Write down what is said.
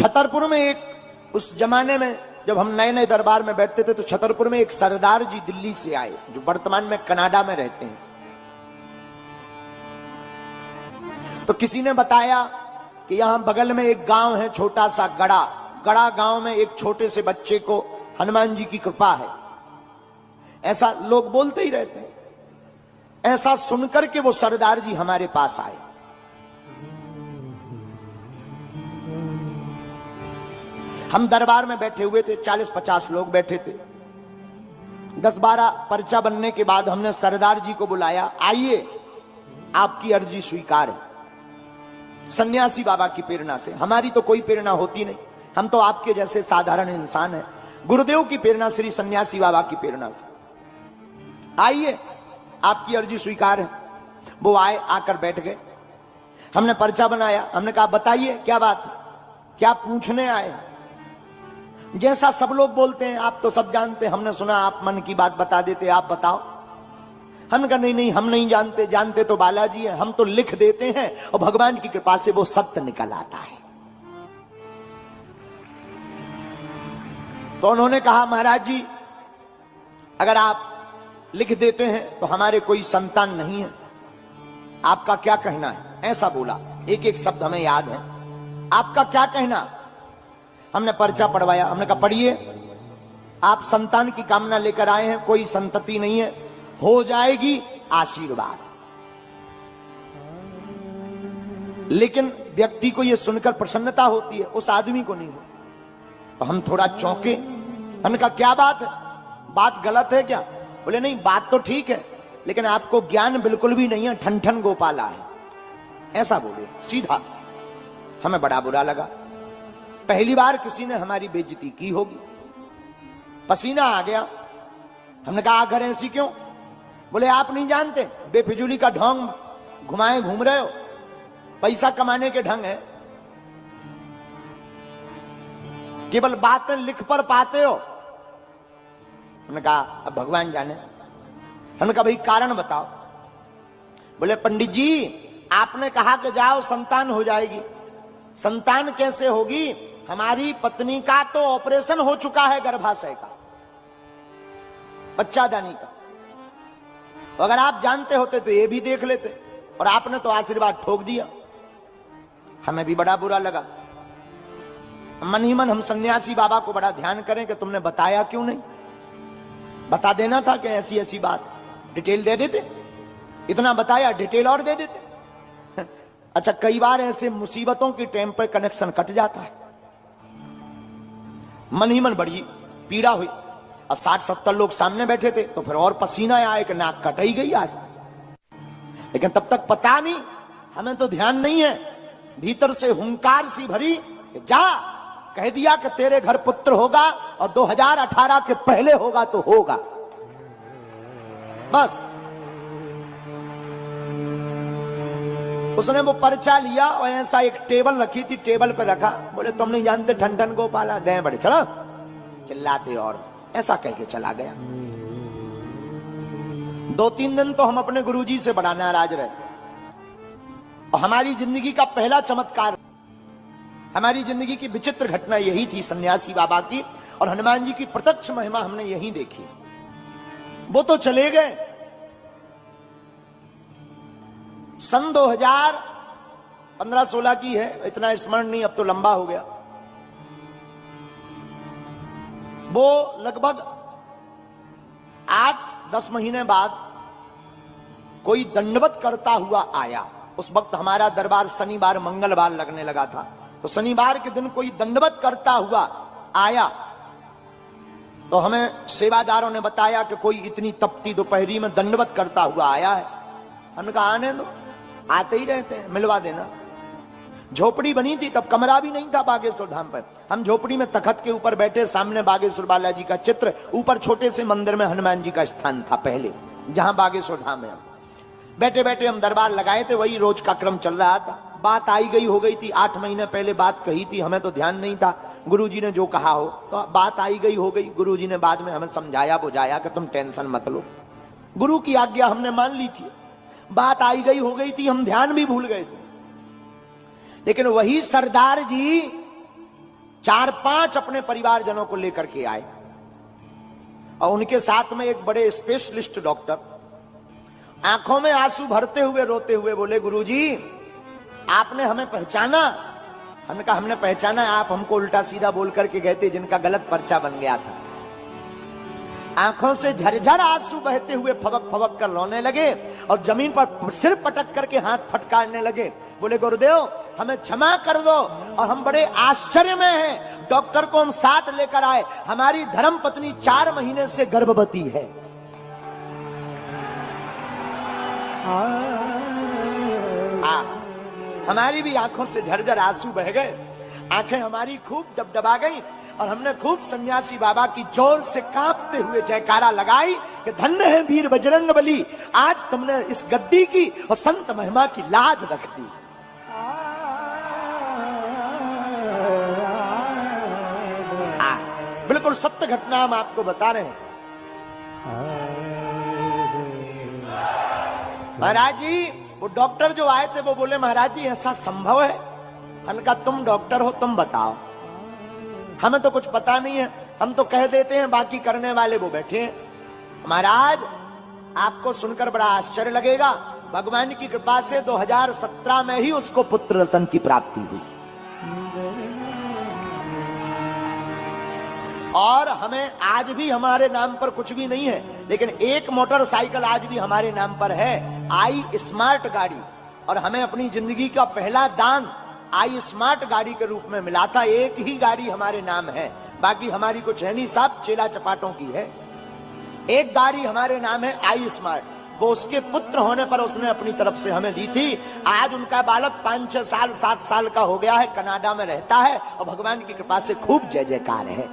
छतरपुर में एक, उस जमाने में जब हम नए नए दरबार में बैठते थे तो छतरपुर में एक सरदार जी दिल्ली से आए, जो वर्तमान में कनाडा में रहते हैं। तो किसी ने बताया कि यहां बगल में एक गांव है छोटा सा गड़ा गांव में एक छोटे से बच्चे को हनुमान जी की कृपा है। ऐसा लोग बोलते ही रहते हैं। ऐसा सुनकर के वो सरदार जी हमारे पास आए। हम दरबार में बैठे हुए थे, 40-50 लोग बैठे थे। 10-12 पर्चा बनने के बाद हमने सरदार जी को बुलाया, आइए आपकी अर्जी स्वीकार है। सन्यासी बाबा की प्रेरणा से, हमारी तो कोई प्रेरणा होती नहीं, हम तो आपके जैसे साधारण इंसान हैं। गुरुदेव की प्रेरणा, श्री सन्यासी बाबा की प्रेरणा से, आइए आपकी अर्जी स्वीकार है। वो आए, आकर बैठ गए। हमने पर्चा बनाया, हमने कहा बताइए क्या बात, क्या पूछने आए। जैसा सब लोग बोलते हैं, आप तो सब जानते हैं, हमने सुना आप मन की बात बता देते, आप बताओ। हमने कहा नहीं हम नहीं जानते, जानते तो बालाजी हैं, हम तो लिख देते हैं और भगवान की कृपा से वो सत्य निकल आता है। तो उन्होंने कहा महाराज जी अगर आप लिख देते हैं तो हमारे कोई संतान नहीं है, आपका क्या कहना है। ऐसा बोला, एक एक शब्द हमें याद है, आपका क्या कहना। हमने पर्चा पढ़वाया, हमने कहा पढ़िए, आप संतान की कामना लेकर आए हैं, कोई संतति नहीं है, हो जाएगी आशीर्वाद। लेकिन व्यक्ति को यह सुनकर प्रसन्नता होती है, उस आदमी को नहीं हो। तो हम थोड़ा चौंके। हमने कहा क्या बात है, बात गलत है क्या। बोले नहीं बात तो ठीक है, लेकिन आपको ज्ञान बिल्कुल भी नहीं है, ठन ठन गोपाला है। ऐसा बोले सीधा। हमें बड़ा बुरा लगा, पहली बार किसी ने हमारी बेइज्जती की होगी। पसीना आ गया। हमने कहा आखिर ऐसी क्यों। बोले आप नहीं जानते, बेफिजूली का ढोंग घुमाए घूम रहे हो, पैसा कमाने के ढंग है, केवल बातें लिख पर पाते हो। हमने कहा अब भगवान जाने। हमने कहा भाई कारण बताओ। बोले पंडित जी आपने कहा कि जाओ संतान हो जाएगी। संतान कैसे होगी, हमारी पत्नी का तो ऑपरेशन हो चुका है गर्भाशय का, बच्चादानी का। अगर आप जानते होते तो ये भी देख लेते, और आपने तो आशीर्वाद ठोक दिया। हमें भी बड़ा बुरा लगा। मन ही मन हम सन्यासी बाबा को बड़ा ध्यान करें कि तुमने बताया क्यों नहीं, बता देना था कि ऐसी ऐसी बात, डिटेल दे देते। इतना बताया, डिटेल और दे देते। अच्छा कई बार ऐसे मुसीबतों की टाइम पर कनेक्शन कट जाता है। मन ही मन बड़ी पीड़ा हुई। अब 60-70 लोग सामने बैठे थे तो फिर और पसीना आया कि नाक कट ही गई आज। लेकिन तब तक पता नहीं, हमें तो ध्यान नहीं है। भीतर से हुंकार सी भरी, जा कह दिया कि तेरे घर पुत्र होगा, और 2018 के पहले होगा तो होगा, बस। उसने वो पर्चा लिया और ऐसा एक टेबल रखी थी, टेबल पे रखा। बोले तुम नहीं जानते ठन ठन गोपाला, दें बड़े चलो, चिल्लाते और ऐसा कह के चला गया। 2-3 दिन तो हम अपने गुरुजी से बड़ा नाराज रहे। और हमारी जिंदगी का पहला चमत्कार, हमारी जिंदगी की विचित्र घटना यही थी, सन्यासी बाबा की और हनुमान जी की प्रत्यक्ष महिमा हमने यही देखी। वो तो चले गए। सन 2015-16 की है, इतना स्मरण नहीं, अब तो लंबा हो गया। वो लगभग 8-10 महीने बाद कोई दंडवत करता हुआ आया। उस वक्त हमारा दरबार शनिवार मंगलवार लगने लगा था, तो शनिवार के दिन कोई दंडवत करता हुआ आया। तो हमें सेवादारों ने बताया कि कोई इतनी तपती दोपहरी में दंडवत करता हुआ आया है। हमने कहा आने दो, आते ही रहते हैं, मिलवा देना। झोपड़ी बनी थी तब, कमरा भी नहीं था बागेश्वर धाम पर। हम झोपड़ी में तखत के ऊपर बैठे, सामने बागेश्वर बालाजी का चित्र, ऊपर छोटे से मंदिर में हनुमान जी का स्थान था पहले, जहां बागेश्वर धाम है। हम बैठे बैठे हम दरबार लगाए थे, वही रोज का क्रम चल रहा था। बात आई गई हो गई थी, 8 महीने पहले बात कही थी, हमें तो ध्यान नहीं था। गुरुजी ने जो कहा हो, तो बात आई गई हो गई। गुरुजी ने बाद में हमें समझाया बुझाया कि तुम टेंशन मत लो, गुरु की आज्ञा हमने मान ली थी। बात आई गई हो गई थी, हम ध्यान भी भूल गए थे। लेकिन वही सरदार जी 4-5 अपने परिवारजनों को लेकर के आए और उनके साथ में एक बड़े स्पेशलिस्ट डॉक्टर, आंखों में आंसू भरते हुए रोते हुए बोले, गुरुजी आपने हमें पहचाना? हमने कहा हमने पहचाना, आप हमको उल्टा सीधा बोल करके गए थे जिनका गलत पर्चा बन गया था। आंखों से झरझर आंसू बहते हुए फबक फबक कर रोने लगे और जमीन पर सिर पटक करके हाथ फटकारने लगे। बोले, गुरुदेव हमें क्षमा कर दो, और हम बड़े आश्चर्य में हैं, डॉक्टर को हम साथ लेकर आए, हमारी धर्म पत्नी 4 महीने से गर्भवती है। हमारी भी आंखों से झरझर आंसू बह गए, आंखें हमारी खूब डबडबा गईं और हमने खूब सन्यासी बाबा की जोर से कांपते हुए जयकारा लगाई कि धन्य है वीर बजरंग बली, आज तुमने इस गद्दी की और संत महिमा की लाज रख दी। बिल्कुल सत्य घटना हम आपको बता रहे हैं। महाराज जी, वो डॉक्टर जो आए थे वो बोले, महाराज जी ऐसा संभव है? हमने कहा तुम डॉक्टर हो, तुम बताओ, हमें तो कुछ पता नहीं है, हम तो कह देते हैं, बाकी करने वाले वो बैठे हैं। महाराज आपको सुनकर बड़ा आश्चर्य लगेगा, भगवान की कृपा से 2017 में ही उसको पुत्र रत्न की प्राप्ति हुई और हमें आज भी हमारे नाम पर कुछ भी नहीं है, लेकिन एक मोटरसाइकिल आज भी हमारे नाम पर है, आई स्मार्ट गाड़ी, और हमें अपनी जिंदगी का पहला दान आई स्मार्ट गाड़ी के रूप में मिला था। एक ही गाड़ी हमारे नाम है, बाकी हमारी कुछ है नहीं, सब चेला चपाटों की है। एक गाड़ी हमारे नाम है आई स्मार्ट, वो उसके पुत्र होने पर उसने अपनी तरफ से हमें दी थी। आज उनका बालक 5-6 साल 7 साल का हो गया है, कनाडा में रहता है और भगवान की कृपा से खूब जय जयकार है।